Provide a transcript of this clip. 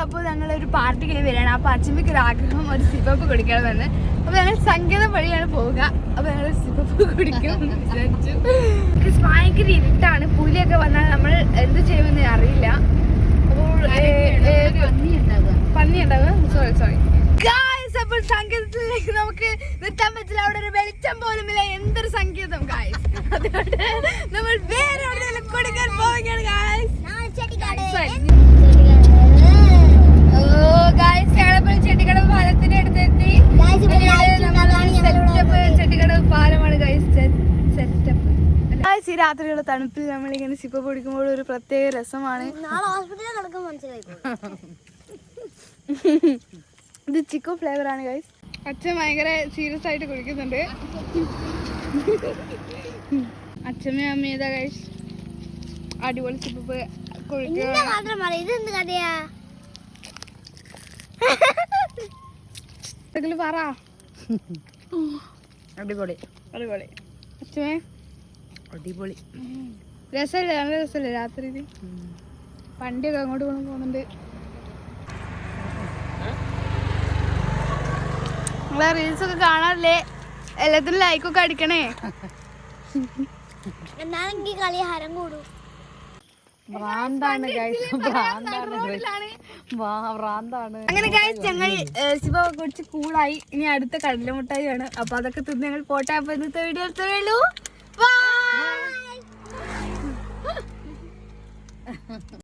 അപ്പോൾ ഞങ്ങൾ ഒരു പാർട്ടിക്ക് വരികയാണ്. അപ്പോൾ അച്ഛമ്മയ്ക്ക് ഒരു ആഗ്രഹം ഒരു സിപ്പപ്പ് കുടിക്കണമെന്ന്. അപ്പോൾ ഞങ്ങൾ സംഗീതം വഴിയാണ് പോവുക. അപ്പോൾ ഞങ്ങൾ സിപ്പപ്പ് കുടിക്കും വിചാരിച്ചു. ഭയങ്കര ഇരുട്ടാണ്. പുലിയൊക്കെ വന്നാൽ നമ്മൾ എന്ത് ചെയ്യുമെന്ന് അറിയില്ല. അപ്പോൾ പന്നി ഉണ്ടാവുക. Sorry guys. അപ്പോൾ സംഗീതത്തിലേക്ക് നമുക്ക് നിർത്താൻ പറ്റില്ല. അവിടെ ഒരു വെളിച്ചം പോലുമില്ല. എന്തൊരു സംഗീതം ഗായ്സ്. അതുകൊണ്ട് നമ്മൾ വേറെ എവിടെയെങ്കിലും കൊടുക്കാൻ പോവുകയാണ് ഗായ്സ്. ചെട്ടിക്കടവ് പാലത്തിന്റെ അടുത്തെത്തി. ചെട്ടിക്കടവ് പാലമാണ് ഗായ്സ്. ഈ രാത്രിയുള്ള തണുപ്പിൽ നമ്മളിങ്ങനെ സിപ്പ പൊടിക്കുമ്പോൾ ഒരു പ്രത്യേക രസമാണ്. ഇത് ചിക്കു ഫ്ലേവർ ആണ് ഗൈസ്. അച്ഛൻ ഭയങ്കര സീരിയസ് ആയിട്ട് കുടിക്കുന്നുണ്ട്. അച്ഛമ്മയും അമ്മയും ഇതാ ഗൈസ് അടിപൊളി സിപ്പപ്പ് കുടിക്കുക. പറ. അടിപൊളി അടിപൊളി അച്ഛമ്മേ അടിപൊളി രസമല്ലേ? നല്ല രസമല്ലേ രാത്രി? വണ്ടിയൊക്കെ അങ്ങോട്ട് പോകുന്നുണ്ട്. നിങ്ങളെ റീൽസ് ഒക്കെ കാണാറില്ലേ? എല്ലാത്തിനും ലൈക്കൊക്കെ അടിക്കണേ. അങ്ങനെ ഗൈസ് ഞങ്ങൾ ശിവ കുറച്ച് കൂളായി. ഇനി അടുത്ത കടലമുട്ടായിയാണ്. അപ്പൊ അതൊക്കെ തിന്ന് ഞങ്ങൾ പോട്ടെ. അപ്പൊ ഇന്നത്തെ വീഡിയോ എടുത്തുള്ളൂ.